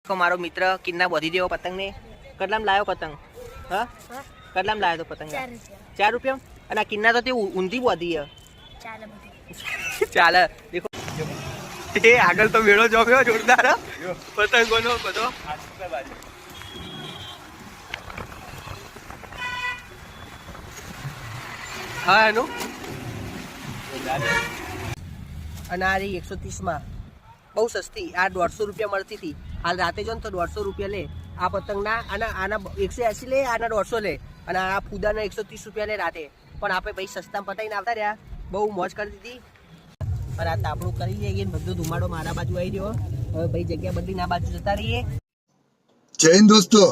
મારો મિત્ર કિન્ના બોધી દેવો પતંગ ને કેટલામ લાયો પતંગ? હા કેટલામ લાયો તો પતંગ? 4 રૂપિયા. અને આ કિન્ના તો તે ઊંધી બોધી ચાલે. દેખો એ આગળ તો મેળો જોયો જોરદાર પતંગોનો બધો. હા એનું અને આ 130 માં બહુ સસ્તી. આ 150 રૂપિયા મળતી હતી. હાલ રાતે જો ને તો 150 રૂપિયા લે આ પતંગના. અને આના 180 લે, આના 150 લે. અને આ ફૂદાના 130 રૂપિયા લે રાતે. પણ આપણે ભાઈ સસ્તા પતાવીને આવતા રહ્યા. બહુ મોજ કરી દીધી. અને આ તાપણું કરી જઈએ બધું ધુમાડો મારા બાજુ આવી રહ્યો. હવે ભાઈ જગ્યા બદલીને આ બાજુ જતા રહીએ. જય હિન્દ દોસ્તો,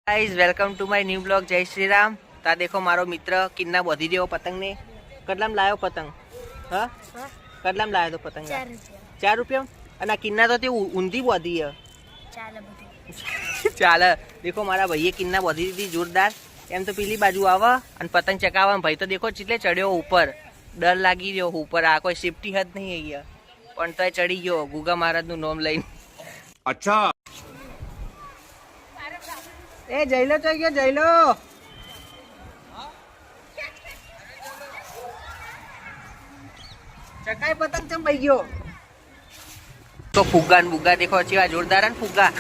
guys welcome to my new blog. જય શ્રી રામ. તા દેખો મારો મિત્ર કિન્ના બોધી દેવો પતંગ ને કેટલામ લાયો પતંગ? હા કેટલામ લાયો તો પતંગ? 4 રૂપિયા. અને આ કિન્ના તો તે ઊંધી બોધી ચાલે. દેખો મારા ભાઈએ કિન્ના બોધી દીધી જોરદાર. એમ તો પેલી બાજુ આવે અને પતંગ ચકાવવા. ભાઈ તો દેખો ચીટલે ચડ્યો ઉપર. ડર લાગી રહ્યો ઉપર. આ કોઈ સેફટી હદ નહીં અહીંયા. પણ તો ચડી ગયો ગુગા મહારાજનું નામ લઈને. અચ્છા એ જઈલો તો ગયો જઈલો. ચકાઈ પતંગ ચમ ભાઈ ગયો તો ફુગ્ગા ને બુગ્ગા દેખો ચેવા જોરદાર ને ફુગ્ગા.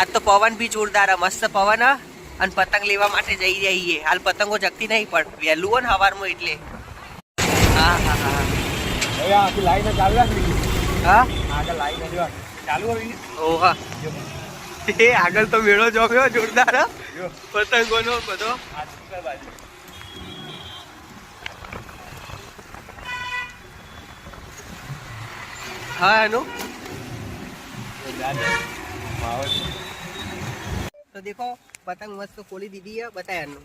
આજ તો પવન બી જોરદાર મસ્ત પવન. અને પતંગ લેવા માટે જઈ જઈએ. હાલ પતંગો જગતી નહીં પણ વહેલું હોય ને સવારમાં એટલે. હા હા હા આખી લાઈન ચાલુ રાખી. હા આગળ લાઈન ચાલુ આવી. ઓહા એ આગળ તો મેળો જોયો જોરદાર પતંગોનો બધો. હા એનું તો દેખો પતંગ મસ્ત ખોલી દીધી है. बताया એનું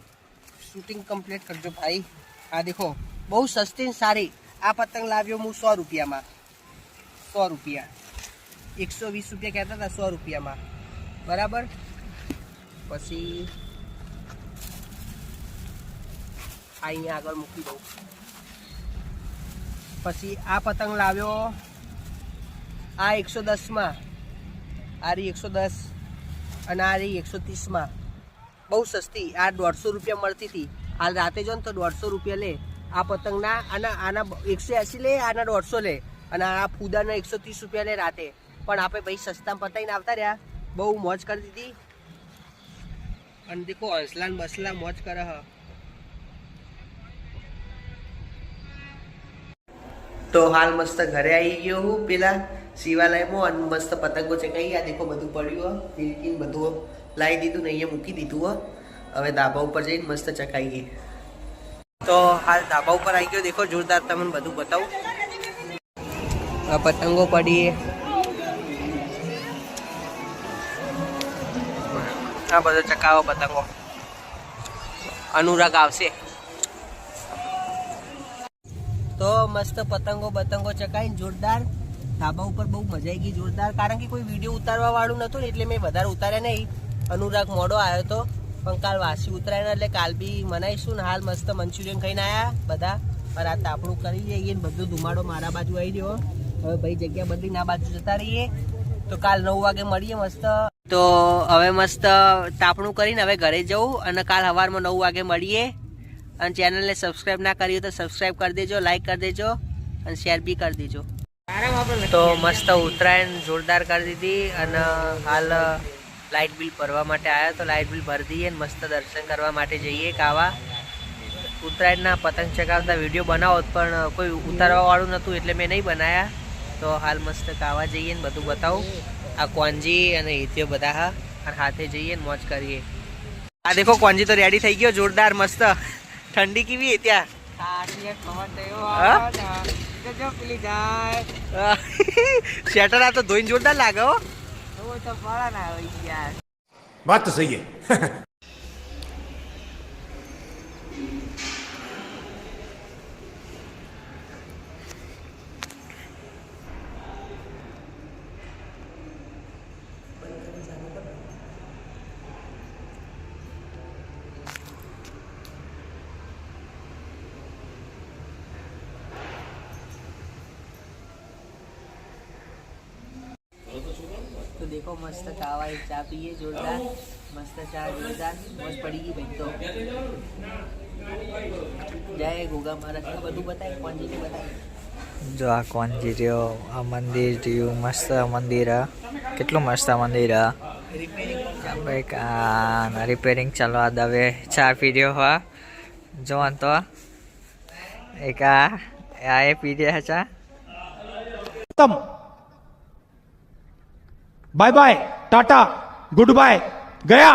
શૂટિંગ કમ્પ્લીટ કરજો ભાઈ. આ દેખો બહુ સસ્તી ને સારી. આ પતંગ લાવ્યો હું 100 રૂપિયામાં. 100 રૂપિયા. 120 રૂપિયા કહેતા હતા 100 રૂપિયામાં. બરાબર. પછી અહીંયા આગળ મૂકી દઉં. પછી આ પતંગ લાવ્યો આ 110 માં. આ 110 અને આ 130 માં. બહુ સસ્તી. આ 150 રૂપિયા મળતી હતી. હાલ રાતે જો ને તો 150 રૂપિયા લે આ પતંગના. અને આના 180 લે, આના 150 લે. અને આ ફૂદાના 130 રૂપિયા લે રાતે. પણ આપણે ભાઈ સસ્તા પતાવીને આવતા રહ્યા. બહુ મોજ કરી દીધી. અને દેખો હંસલાન બસલા મોજ કરે હ. તો હાલ મસ્ત ઘરે આવી ગયો હું પેલા શિવાલયમાં. અને મસ્ત પતંગો ચકાઈ. આ દેખો બધું પડ્યું ફિરકીને બધું લાવી દીધું ને અહીંયા મૂકી દીધું. હવે ધાબા ઉપર જઈને મસ્ત ચકાઈએ. તો હાલ ધાબા ઉપર આવી ગયો. દેખો જોરદાર તમને બધું બતાવું. આ પતંગો પડી. આ બધો ચકાવો પતંગો. અનુરાગ આવશે તો મસ્ત પતંગો ચકાઈને જોરદાર. ધાબા ઉપર બહુ મજા આવી ગઈ જોરદાર. કારણ કે કોઈ વિડીયો ઉતારવા વાળું નતું ને એટલે મેં વધારે ઉતાર્યા નહીં. અનુરાગ મોડો આવ્યો હતો પણ કાલ વાસી ઉતરાય એટલે કાલ બી મનાઈશું ને. હાલ મસ્ત મંચુરિયન ખાઈને આવ્યા બધા. પર આ તાપણું કરી જઈએ ને બધું ધુમાડો મારા બાજુ આવી રહ્યો. હવે ભાઈ જગ્યા બદલીને આ બાજુ જતા રહીએ. તો કાલ 9 વાગે મળીએ મસ્ત. તો હવે મસ્ત તાપણું કરીને હવે ઘરે જવું. અને કાલ સવારમાં 9 વાગે મળીએ. અને ચેનલને સબસ્ક્રાઈબ ના કરી તો સબસ્ક્રાઈબ કરી દેજો, લાઈક કરી દેજો અને શેર બી કરી દેજો. તો મસ્ત ઉત્તરાયણ જોરદાર કરી દીધી. અને હાલ લાઇટ બિલ ભરવા માટે આવ્યા. તો લાઇટ બિલ ભરી દઈએ ને મસ્ત દર્શન કરવા માટે જઈએ કાવા. ઉત્તરાયણના પતંગ ચગાવતા વિડીયો બનાવો પણ કોઈ ઉતારવા વાળું નહોતું એટલે મેં નહીં બનાવ્યા. તો હાલ મસ્ત કાવા જઈએ ને બધું બતાવું. આ કોંજી અને હિત્યો બધા હા. અને હાથે જઈએ ને મોજ કરીએ. આ દેખો કોંજી તો રેડી થઈ ગયો જોરદાર મસ્ત. ઠંડી કેવી ત્યાં? શેટર આ તો ધોઈને જોરદાર લાગે હો. વાત તો સહી है. देखो मस्त खावा एक चा पिए जोरदार मस्त चा जोरदार मस्त पड़ी गई भाई तो जय गोगा महाराज ने બધું બતાય ક્વોન્ટિટી બતાય જો આ કોણ જીર્યો આ મંદિર જોયું મસ્ત મંદિર આ કેટલું મસ્ત મંદિર આ ભાઈ આ રિપેરિંગ ચાલવા દવે ચા પી રહ્યો હા જો તો એક આ એ પી રહ્યા ચા खत्म bye bye tata goodbye गया